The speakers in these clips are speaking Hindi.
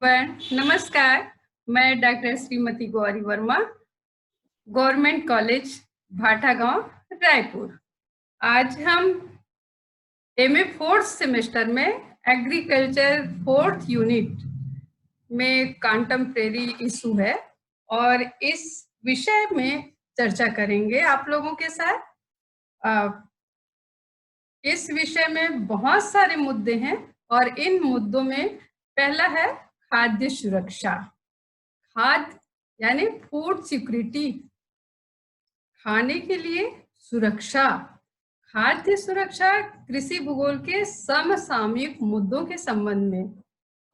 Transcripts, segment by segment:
नमस्कार। मैं doctor Shrimati Gauri Verma, government college भाटा गांव, रायपुर। आज हम एमए फोर्थ सेमेस्टर में एग्रीकल्चर फोर्थ यूनिट में कंटेम्प्रेरी इशू है और इस विषय में चर्चा करेंगे आप लोगों के साथ। इस विषय में बहुत सारे मुद्दे हैं और इन मुद्दों में पहला है खाद्य सुरक्षा। खाद्य यानी फूड सिक्योरिटी, खाने के लिए सुरक्षा। खाद्य सुरक्षा कृषि भूगोल के समसामयिक मुद्दों के संबंध में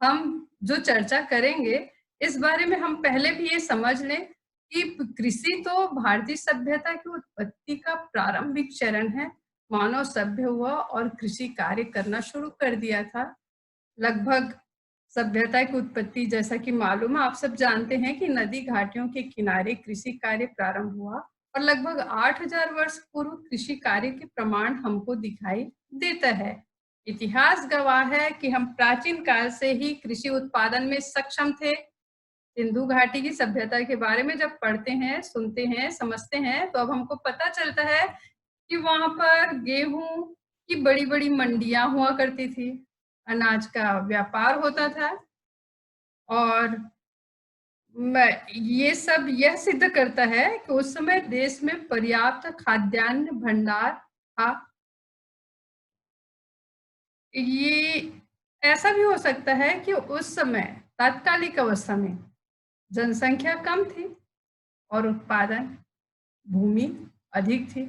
हम जो चर्चा करेंगे, इस बारे में हम पहले भी ये समझ लें कि कृषि तो भारतीय सभ्यता की उत्पत्ति का प्रारंभिक चरण है। मानव सभ्य हुआ और कृषि कार्य करना शुरू कर दिया था। लगभग सभ्यता की उत्पत्ति, जैसा कि मालूम है, आप सब जानते हैं कि नदी घाटियों के किनारे कृषि कार्य प्रारंभ हुआ और लगभग 8000 वर्ष पूर्व कृषि कार्य के प्रमाण हमको दिखाई देता है। इतिहास गवाह है कि हम प्राचीन काल से ही कृषि उत्पादन में सक्षम थे। सिंधु घाटी की सभ्यता के बारे में जब पढ़ते हैं, सुनते हैं, समझते हैं, तो अब हमको पता चलता है कि वहां पर गेहूं की बड़ी बड़ी मंडियां हुआ करती थी, अनाज का व्यापार होता था और ये सब यह सिद्ध करता है कि उस समय देश में पर्याप्त खाद्यान्न भंडार था। ये ऐसा भी हो सकता है कि उस समय तात्कालिक अवस्था में जनसंख्या कम थी और उत्पादन भूमि अधिक थी,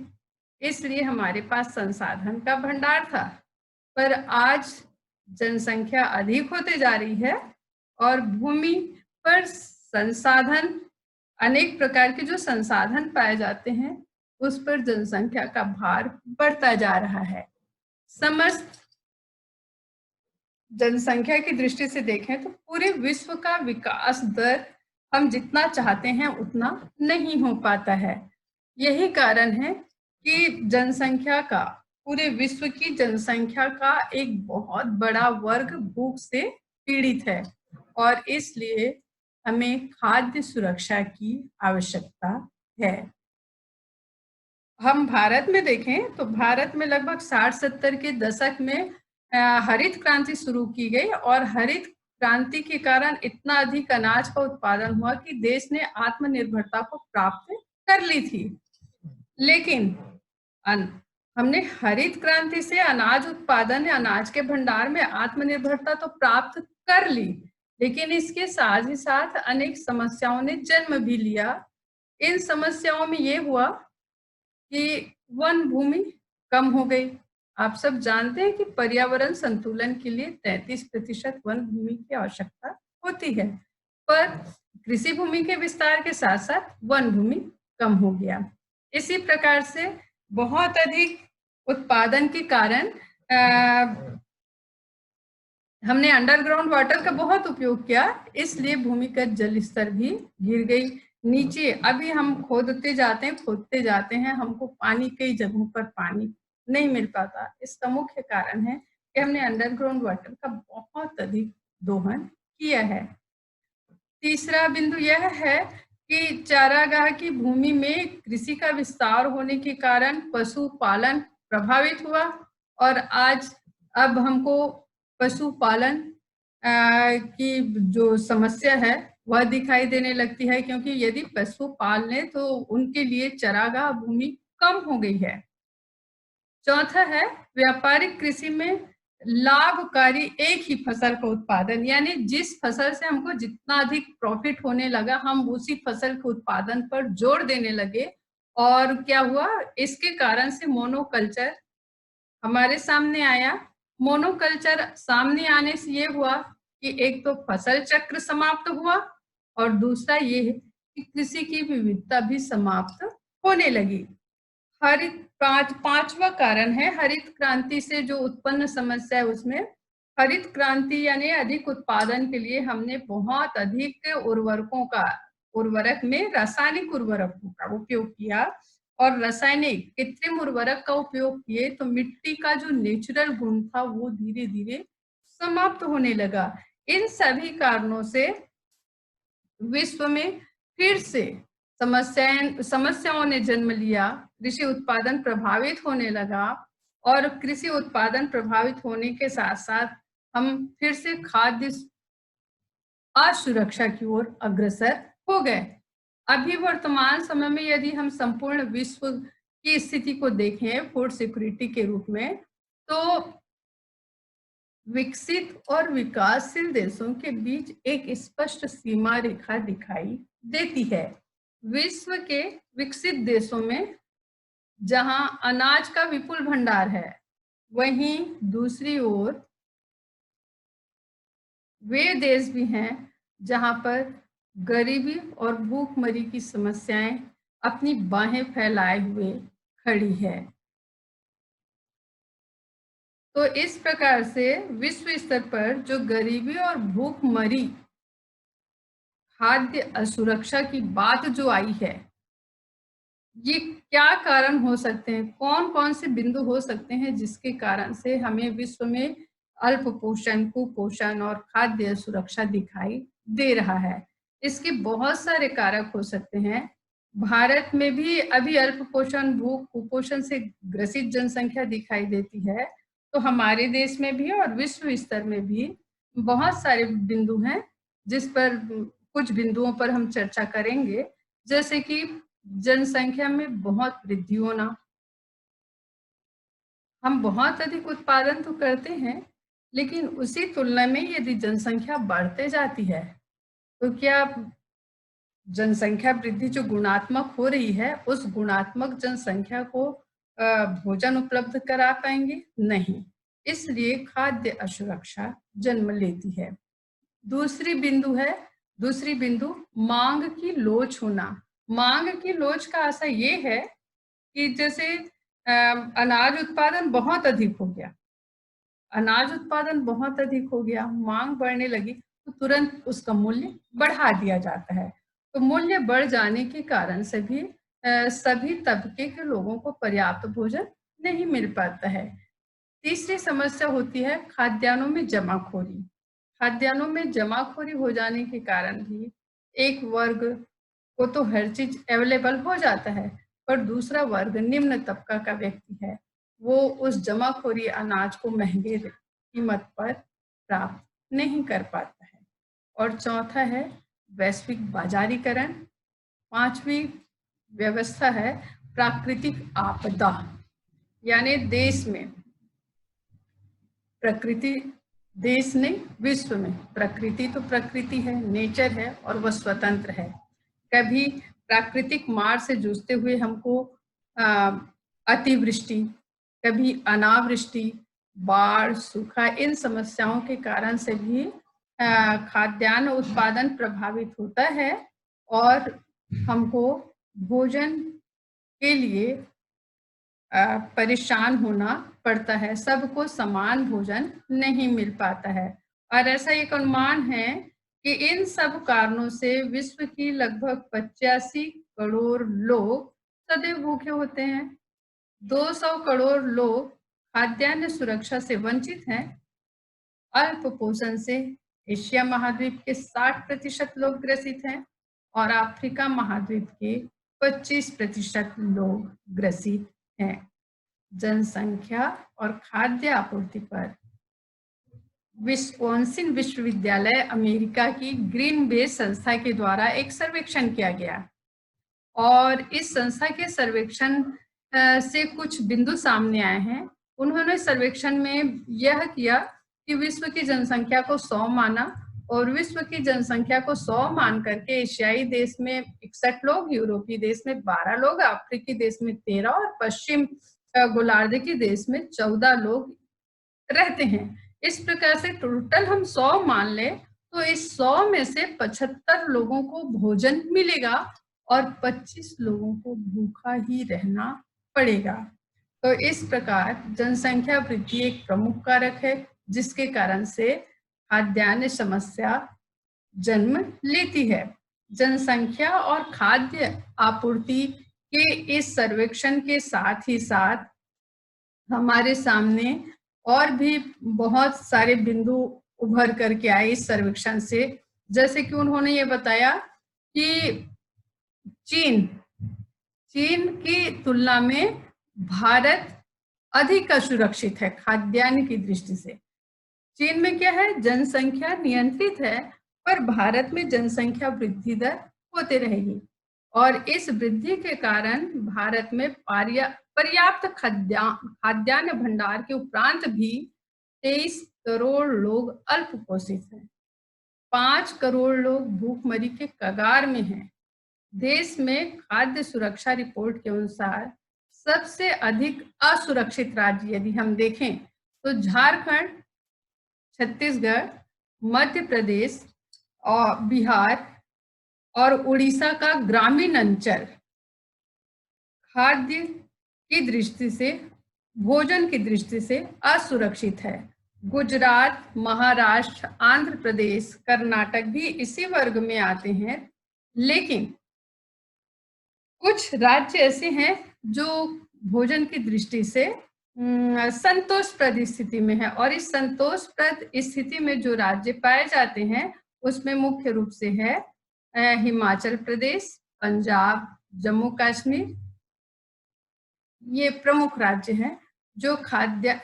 इसलिए हमारे पास संसाधन का भंडार था। पर आज जनसंख्या अधिक होते जा रही है और भूमि पर संसाधन, अनेक प्रकार के जो संसाधन पाए जाते हैं, उस पर जनसंख्या का भार बढ़ता जा रहा है। समस्त जनसंख्या की दृष्टि से देखें तो पूरे विश्व का विकास दर हम जितना चाहते हैं उतना नहीं हो पाता है। यही कारण है कि जनसंख्या का, पूरे विश्व की जनसंख्या का एक बहुत बड़ा वर्ग भूख से पीड़ित है और इसलिए हमें खाद्य सुरक्षा की आवश्यकता है। हम भारत में देखें तो भारत में लगभग 60-70 के दशक में हरित क्रांति शुरू की गई और हरित क्रांति के कारण इतना अधिक अनाज का उत्पादन हुआ कि देश ने आत्मनिर्भरता को प्राप्त कर ली थी। लेकिन हमने हरित क्रांति से अनाज उत्पादन या अनाज के भंडार में आत्मनिर्भरता तो प्राप्त कर ली, लेकिन इसके साथ ही साथ अनेक समस्याओं ने जन्म भी लिया। इन समस्याओं में ये हुआ कि वन भूमि कम हो गई। आप सब जानते हैं कि पर्यावरण संतुलन के लिए 33% वन भूमि की आवश्यकता होती है, पर कृषि भूमि के विस्तार के साथ साथ वन भूमि कम हो गया। इसी प्रकार से बहुत अधिक उत्पादन के कारण हमने अंडरग्राउंड वाटर का बहुत उपयोग किया, इसलिए भूमिगत जल स्तर भी गिर गई नीचे। अभी हम खोदते जाते हैं, हमको पानी कई जगहों पर पानी नहीं मिल पाता। इसका मुख्य कारण है कि हमने अंडरग्राउंड वाटर का बहुत अधिक दोहन किया है। तीसरा बिंदु यह है कि चारागाह की भूमि में कृषि का विस्तार होने के कारण पशुपालन प्रभावित हुआ और अब हमको पशुपालन की जो समस्या है वह दिखाई देने लगती है, क्योंकि यदि पशु पाल लें तो उनके लिए चारागाह भूमि कम हो गई है। चौथा है व्यापारिक कृषि में लाभकारी एक ही फसल का उत्पादन, यानी जिस फसल से हमको जितना अधिक प्रॉफिट होने लगा, हम उसी फसल के उत्पादन पर जोर देने लगे और क्या हुआ, इसके कारण से मोनोकल्चर हमारे सामने आया। मोनोकल्चर सामने आने से ये हुआ कि एक तो फसल चक्र समाप्त हुआ और दूसरा ये है कि कृषि की विविधता भी समाप्त होने लगी। पांचवा कारण है हरित क्रांति से जो उत्पन्न समस्या है, उसमें हरित क्रांति यानी अधिक उत्पादन के लिए हमने बहुत अधिक उर्वरक में रासायनिक उर्वरकों का उपयोग किया और रासायनिक कृत्रिम उर्वरक का उपयोग किए तो मिट्टी का जो नेचुरल गुण था वो धीरे धीरे समाप्त होने लगा। इन सभी कारणों से विश्व में फिर से समस्याओं ने जन्म लिया, कृषि उत्पादन प्रभावित होने लगा और कृषि उत्पादन प्रभावित होने के साथ साथ हम फिर से खाद्य असुरक्षा की ओर अग्रसर हो गए। अभी वर्तमान समय में यदि हम संपूर्ण विश्व की स्थिति को देखें फूड सिक्योरिटी के रूप में, तो विकसित और विकासशील देशों के बीच एक स्पष्ट सीमा रेखा दिखाई देती है। विश्व के विकसित देशों में जहां अनाज का विपुल भंडार है, वहीं दूसरी ओर वे देश भी हैं जहां पर गरीबी और भूखमरी की समस्याएं अपनी बाहें फैलाए हुए खड़ी है। तो इस प्रकार से विश्व स्तर पर जो गरीबी और भूखमरी, खाद्य असुरक्षा की बात जो आई है, ये क्या कारण हो सकते हैं, कौन कौन से बिंदु हो सकते हैं जिसके कारण से हमें विश्व में अल्प पोषण, कुपोषण और खाद्य सुरक्षा दिखाई दे रहा है। इसके बहुत सारे कारक हो सकते हैं। भारत में भी अभी अल्प पोषण, भूख, कुपोषण से ग्रसित जनसंख्या दिखाई देती है। तो हमारे देश में भी और विश्व स्तर में भी बहुत सारे बिंदु हैं जिस पर कुछ बिंदुओं पर हम चर्चा करेंगे, जैसे कि जनसंख्या में बहुत वृद्धि होना। हम बहुत अधिक उत्पादन तो करते हैं, लेकिन उसी तुलना में यदि जनसंख्या बढ़ते जाती है, तो क्या जनसंख्या वृद्धि जो गुणात्मक हो रही है, उस गुणात्मक जनसंख्या को भोजन उपलब्ध करा पाएंगे? नहीं। इसलिए खाद्य असुरक्षा जन्म लेती है। दूसरी बिंदु मांग की लोच होना। मांग की लोच का असर ये है कि जैसे अनाज उत्पादन बहुत अधिक हो गया, मांग बढ़ने लगी, तो तुरंत उसका मूल्य बढ़ा दिया जाता है। तो मूल्य बढ़ जाने के कारण से भी सभी तबके के लोगों को पर्याप्त भोजन नहीं मिल पाता है। तीसरी समस्या होती है खाद्यान्नों में जमाखोरी। खाद्यान्नों में जमाखोरी हो जाने के कारण भी एक वर्ग को तो हर चीज अवेलेबल हो जाता है, पर दूसरा वर्ग निम्न तबका का व्यक्ति है, वो उस जमाखोरी अनाज को महंगे कीमत पर प्राप्त नहीं कर पाता है। और चौथा है वैश्विक बाजारीकरण। पांचवी व्यवस्था है प्राकृतिक आपदा, यानी देश में प्रकृति, देश नहीं विश्व में, प्रकृति तो प्रकृति है, नेचर है और वह स्वतंत्र है। कभी प्राकृतिक मार से जूझते हुए हमको अतिवृष्टि, कभी अनावृष्टि, बाढ़, सूखा, इन समस्याओं के कारण से भी खाद्यान्न उत्पादन प्रभावित होता है और हमको भोजन के लिए परेशान होना पड़ता है। सबको समान भोजन नहीं मिल पाता है। और ऐसा एक अनुमान है कि इन सब कारणों से विश्व की लगभग 85 करोड़ लोग सदैव भूखे होते हैं। 200 करोड़ लोग खाद्यान्न सुरक्षा से वंचित हैं। अल्प पोषण से एशिया महाद्वीप के 60% लोग ग्रसित हैं और अफ्रीका महाद्वीप के 25% लोग ग्रसित हैं। जनसंख्या और खाद्य आपूर्ति पर विस्कॉन्सिन विश्वविद्यालय अमेरिका की ग्रीन बेस संस्था के द्वारा एक सर्वेक्षण किया गया और इस संस्था के सर्वेक्षण से कुछ बिंदु सामने आए हैं। उन्होंने सर्वेक्षण में यह किया कि विश्व की जनसंख्या को 100 माना और विश्व की जनसंख्या को 100 मान करके एशियाई देश में 61 लोग, यूरोपीय देश में 12 लोग, अफ्रीकी देश में 13 और पश्चिम गोलार्ध के देश में 14 लोग रहते हैं। इस प्रकार से टोटल हम 100 मान ले तो इस 100 में से 75 लोगों को भोजन मिलेगा और 25 लोगों को भूखा ही रहना पड़ेगा। तो इस प्रकार जनसंख्या वृद्धि एक प्रमुख कारक है जिसके कारण से खाद्यान्न समस्या जन्म लेती है। जनसंख्या और खाद्य आपूर्ति के इस सर्वेक्षण के साथ ही साथ हमारे सामने और भी बहुत सारे बिंदु उभर करके आए इस सर्वेक्षण से। जैसे कि उन्होंने ये बताया कि चीन की तुलना में भारत अधिक असुरक्षित है खाद्यान्न की दृष्टि से। चीन में क्या है, जनसंख्या नियंत्रित है, पर भारत में जनसंख्या वृद्धि दर होते रहेगी और इस वृद्धि के कारण भारत में पर्याप्त खाद्यान्न भंडार के उपरांत भी 23 करोड़ लोग अल्पपोषित हैं। 5 करोड़ लोग भूखमरी के कगार में हैं। देश में खाद्य सुरक्षा रिपोर्ट के अनुसार सबसे अधिक असुरक्षित राज्य यदि हम देखें तो झारखंड, छत्तीसगढ़, मध्य प्रदेश और बिहार और उड़ीसा का ग्रामीण अंचल खाद्य की दृष्टि से, भोजन की दृष्टि से असुरक्षित है। गुजरात, महाराष्ट्र, आंध्र प्रदेश, कर्नाटक भी इसी वर्ग में आते हैं, लेकिन कुछ राज्य ऐसे हैं जो भोजन की दृष्टि से संतोषप्रद स्थिति में है और इस संतोषप्रद स्थिति में जो राज्य पाए जाते हैं उसमें मुख्य रूप से है हिमाचल प्रदेश, पंजाब, जम्मू कश्मीर। ये प्रमुख राज्य हैं जो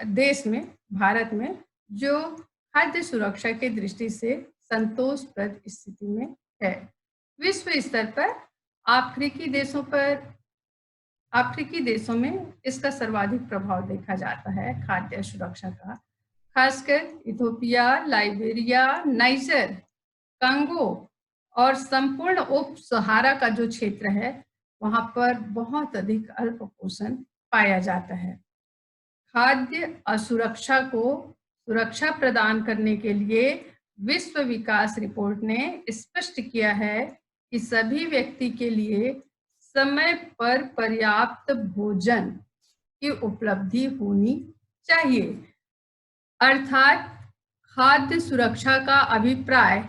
देश में, भारत में जो खाद्य सुरक्षा की दृष्टि से संतोषप्रद स्थिति में है। विश्व स्तर पर अफ्रीकी देशों में इसका सर्वाधिक प्रभाव देखा जाता है खाद्य सुरक्षा का, खासकर इथियोपिया, लाइबेरिया, नाइजर, कांगो और संपूर्ण उप सहारा का जो क्षेत्र है वहां पर बहुत अधिक अल्पपोषण पाया जाता है। खाद्य असुरक्षा को सुरक्षा प्रदान करने के लिए विश्व विकास रिपोर्ट ने स्पष्ट किया है कि सभी व्यक्ति के लिए समय पर पर्याप्त भोजन की उपलब्धि होनी चाहिए। अर्थात खाद्य सुरक्षा का अभिप्राय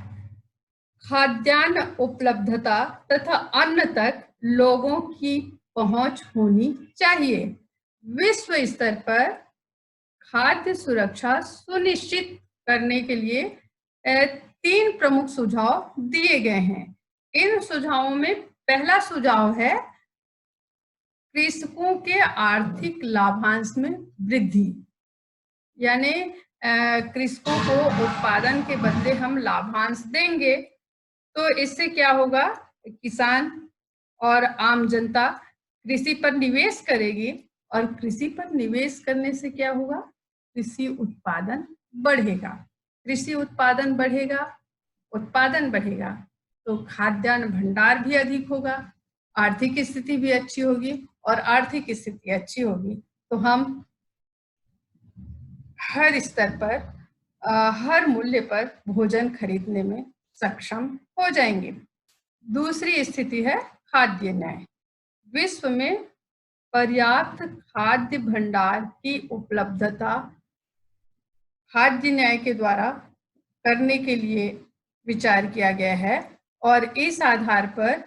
खाद्यान्न उपलब्धता तथा अन्न तक लोगों की पहुंच होनी चाहिए। विश्व स्तर पर खाद्य सुरक्षा सुनिश्चित करने के लिए 3 प्रमुख सुझाव दिए गए हैं। इन सुझावों में पहला सुझाव है कृषकों के आर्थिक लाभांश में वृद्धि, यानी कृषकों को उत्पादन के बदले हम लाभांश देंगे तो इससे क्या होगा, किसान और आम जनता कृषि पर निवेश करेगी और कृषि पर निवेश करने से क्या होगा, कृषि उत्पादन बढ़ेगा। कृषि उत्पादन बढ़ेगा, उत्पादन बढ़ेगा तो खाद्यान्न भंडार भी अधिक होगा, आर्थिक स्थिति भी अच्छी होगी और आर्थिक स्थिति अच्छी होगी तो हम हर स्तर पर हर मूल्य पर भोजन खरीदने में सक्षम हो जाएंगे। दूसरी स्थिति है खाद्य न्याय। विश्व में पर्याप्त खाद्य भंडार की उपलब्धता खाद्य न्याय के द्वारा करने के लिए विचार किया गया है और इस आधार पर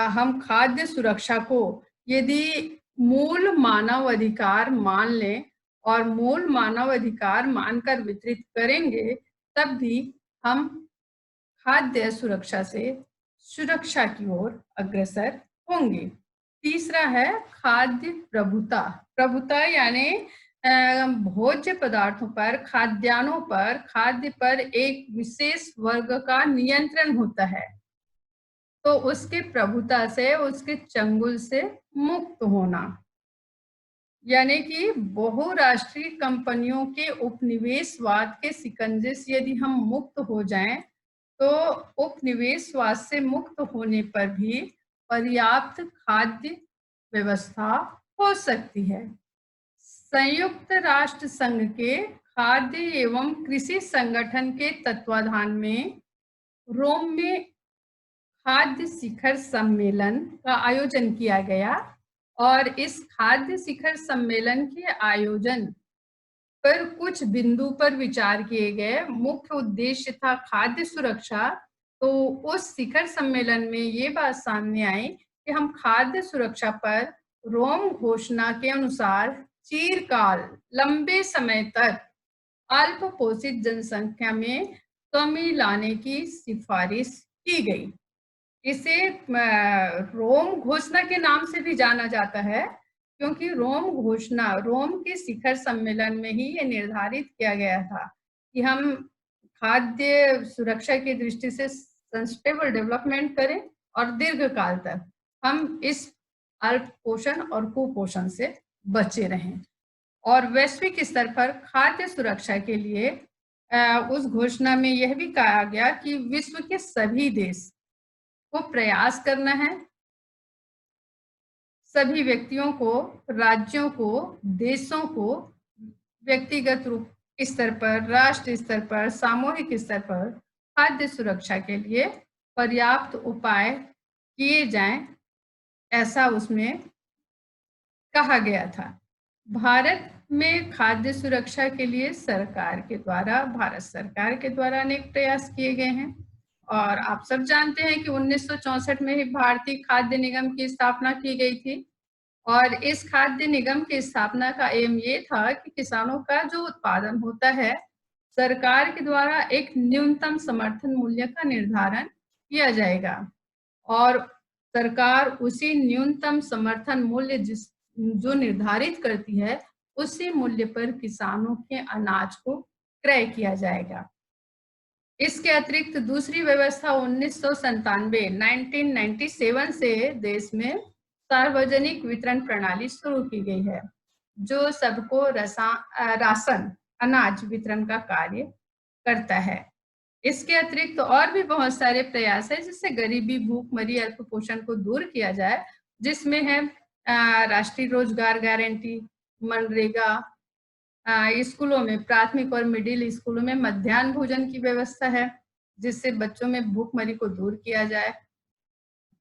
हम खाद्य सुरक्षा को यदि मूल मानव अधिकार मान लें और मूल मानव अधिकार मानकर वितरित करेंगे तब भी हम खाद्य सुरक्षा से सुरक्षा की ओर अग्रसर होंगे। तीसरा है खाद्य प्रभुता। प्रभुता यानी भोज्य पदार्थों पर, खाद्यान्नों पर, खाद्य पर एक विशेष वर्ग का नियंत्रण होता है तो उसके प्रभुता से, उसके चंगुल से मुक्त होना, यानी कि बहुराष्ट्रीय कंपनियों के उपनिवेशवाद के शिकंजे से यदि हम मुक्त हो जाएं तो उपनिवेशवाद से मुक्त होने पर भी पर्याप्त खाद्य व्यवस्था हो सकती है। संयुक्त राष्ट्र संघ के खाद्य एवं कृषि संगठन के तत्वाधान में रोम में खाद्य शिखर सम्मेलन का आयोजन किया गया और इस खाद्य शिखर सम्मेलन के आयोजन पर कुछ बिंदु पर विचार किए गए। मुख्य उद्देश्य था खाद्य सुरक्षा। तो उस शिखर सम्मेलन में ये बात सामने आई कि हम खाद्य सुरक्षा पर रोम घोषणा के अनुसार चिरकाल लंबे समय तक अल्प पोषित जनसंख्या में कमी लाने की सिफारिश की गई। इसे रोम घोषणा के नाम से भी जाना जाता है, क्योंकि रोम के शिखर सम्मेलन में ही ये निर्धारित किया गया था कि हम खाद्य सुरक्षा की दृष्टि से सस्टेनेबल डेवलपमेंट करें और दीर्घकाल तक हम इस अल्प पोषण और कुपोषण से बचे रहें। और वैश्विक स्तर पर खाद्य सुरक्षा के लिए उस घोषणा में यह भी कहा गया कि विश्व के सभी देश को प्रयास करना है, सभी व्यक्तियों को, राज्यों को, देशों को व्यक्तिगत रूप स्तर पर, राष्ट्र स्तर पर, सामूहिक स्तर पर खाद्य सुरक्षा के लिए पर्याप्त उपाय किए जाएं, ऐसा उसमें कहा गया था। भारत में खाद्य सुरक्षा के लिए भारत सरकार के द्वारा अनेक प्रयास किए गए हैं और आप सब जानते हैं कि 1964 में ही भारतीय खाद्य निगम की स्थापना की गई थी और इस खाद्य निगम की स्थापना का एम ये था कि किसानों का जो उत्पादन होता है, सरकार के द्वारा एक न्यूनतम समर्थन मूल्य का निर्धारण किया जाएगा और सरकार उसी न्यूनतम समर्थन मूल्य जो निर्धारित करती है, उसी मूल्य पर किसानों के अनाज को क्रय किया जाएगा। इसके अतिरिक्त दूसरी व्यवस्था 1997 से देश में सार्वजनिक वितरण प्रणाली शुरू की गई है, जो सबको राशन अनाज वितरण का कार्य करता है। इसके अतिरिक्त और भी बहुत सारे प्रयास है जिससे गरीबी, भूखमरी, अल्प पोषण को दूर किया जाए, जिसमें है राष्ट्रीय रोजगार गारंटी, मनरेगा, स्कूलों में, प्राथमिक और मिडिल स्कूलों में मध्याह्न भोजन की व्यवस्था है, जिससे बच्चों में भूखमरी को दूर किया जाए।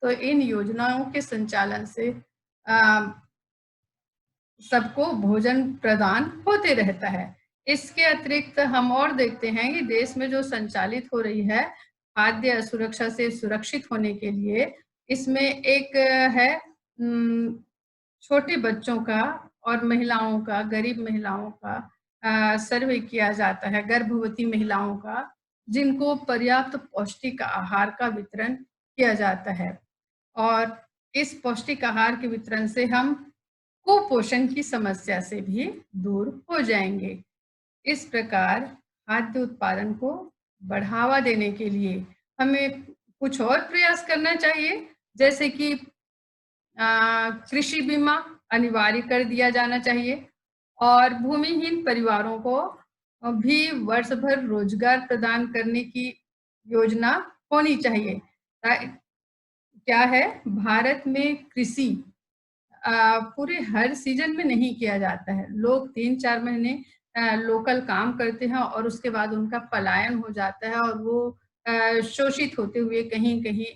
तो इन योजनाओं के संचालन से सबको भोजन प्रदान होते रहता है। इसके अतिरिक्त हम और देखते हैं कि देश में जो संचालित हो रही है खाद्य सुरक्षा से सुरक्षित होने के लिए, इसमें एक है छोटे बच्चों का और महिलाओं का, गरीब महिलाओं का सर्वे किया जाता है, गर्भवती महिलाओं का, जिनको पर्याप्त पौष्टिक आहार का वितरण किया जाता है और इस पौष्टिक आहार के वितरण से हम कुपोषण की समस्या से भी दूर हो जाएंगे। इस प्रकार खाद्य उत्पादन को बढ़ावा देने के लिए हमें कुछ और प्रयास करना चाहिए, जैसे कि कृषि बीमा अनिवार्य कर दिया जाना चाहिए और भूमिहीन परिवारों को भी वर्ष भर रोजगार प्रदान करने की योजना होनी चाहिए। क्या है, भारत में कृषि पूरे हर सीजन में नहीं किया जाता है। लोग 3-4 महीने लोकल काम करते हैं और उसके बाद उनका पलायन हो जाता है और वो शोषित होते हुए कहीं-कहीं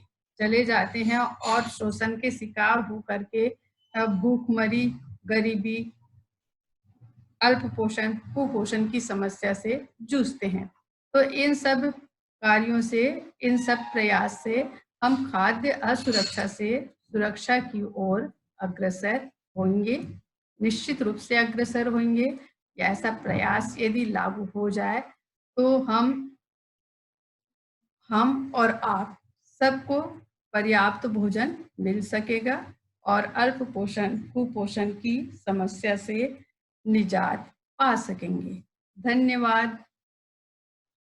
चले जाते हैं और शोषण के शिकार होकर के भूखमरी, गरीबी, अल्प पोषण, कुपोषण की समस्या से जूझते हैं। तो इन सब कार्यों से, इन सब प्रयास से हम खाद्य असुरक्षा से सुरक्षा की ओर अग्रसर होंगे, निश्चित रूप से अग्रसर होंगे। ऐसा प्रयास यदि लागू हो जाए तो हम और आप सबको पर्याप्त भोजन मिल सकेगा और अल्प पोषण, कुपोषण की समस्या से निजात पा सकेंगे। धन्यवाद।